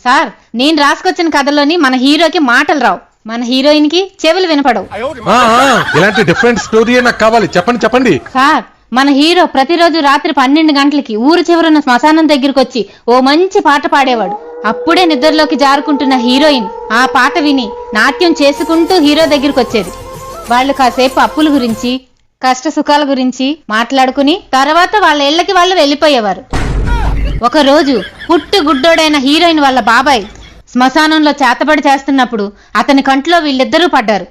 Sir నేను రాసుకొచ్చిన కథలోని మన హీరోకి మాటలు రావు, మన హీరోయిన్ కి చెవులు వినపడవు. ఇలాంటి డిఫరెంట్ స్టోరీ నాకు కావాలి, చెప్పండి చెప్పండి. సార్ మన హీరో ప్రతిరోజు రాత్రి 12 గంటలకి ఊరు చివరున్న శ్మశానం దగ్గరికి వచ్చి ఓ మంచి పాట పాడేవాడు. అప్పుడే నిద్రలోకి జారుకుంటున్న హీరోయిన్ ఆ పాట విని నాట్యం చేసుకుంటూ హీరో దగ్గరికి వచ్చేది. వాళ్ళు కాసేపు అప్పుల గురించి కష్ట సుఖాల గురించి మాట్లాడుకుని తర్వాత వాళ్ళ ఇళ్లకి వాళ్ళు వెళ్ళిపోయేవారు. ఒక రోజు పుట్టు గుడ్డోడైన హీరోయిన్ వాళ్ళ బాబాయ్ శ్మశానంలో చేతబడి చేస్తున్నప్పుడు అతని కంట్లో వీళ్ళిద్దరూ పడ్డారు.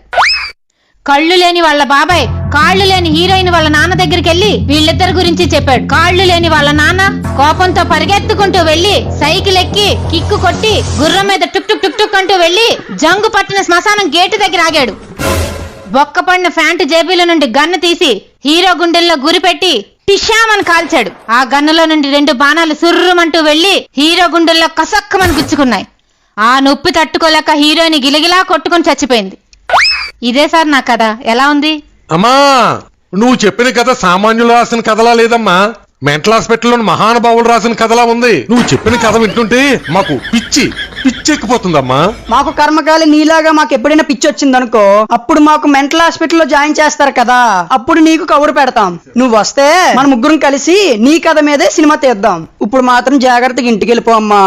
కళ్ళు లేని వాళ్ళ బాబాయ్ కాళ్ళు లేని హీరోయిన్ వాళ్ళ నాన్న దగ్గరికి వెళ్లి వీళ్ళిద్దరి గురించి చెప్పాడు. కాళ్ళు లేని వాళ్ళ నాన్న కోపంతో పరిగెత్తుకుంటూ వెళ్లి సైకిల్ ఎక్కి కిక్కు కొట్టి గుర్రం మీద టుక్ టుక్ టుక్ టుక్ అంటూ వెళ్లి జంగు పట్టిన శ్మశానం గేటు దగ్గర ఆగాడు. బొక్కపడిన ప్యాంటు జేబీల నుండి గన్ను తీసి హీరో గుండెల్లో గురిపెట్టి టిషామని కాల్చాడు. ఆ గన్నులో నుండి 2 బాణాలు సుర్రుమంటూ వెళ్లి హీరో గుండెల్లో కసక్కమని గుచ్చుకున్నాయి. ఆ నొప్పి తట్టుకోలేక హీరోయిన్ గిలగిలా కొట్టుకుని చచ్చిపోయింది. ఇదే సార్ నా కథ. ఎలా ఉంది? అమ్మా నువ్వు చెప్పిన కథ సామాన్యులు రాసిన కథలా లేదమ్మా, మెంటల్ హాస్పిటల్లోని మహానుభావులు రాసిన కథలా ఉంది. నువ్వు చెప్పిన కథ వింటుంటే మాకు పిచ్చెక్కిపోతుందమ్మా. మాకు కర్మకాలి నీలాగా మాకు ఎప్పుడైనా పిచ్చి వచ్చిందనుకో, అప్పుడు మాకు మెంటల్ హాస్పిటల్లో జాయిన్ చేస్తారు కదా, అప్పుడు నీకు కబురు పెడతాం. నువ్వు వస్తే మన ముగ్గురం కలిసి నీ కథ మీదే సినిమా తీద్దాం. ఇప్పుడు మాత్రం జాగ్రత్తగా ఇంటికి వెళ్ళిపో అమ్మా.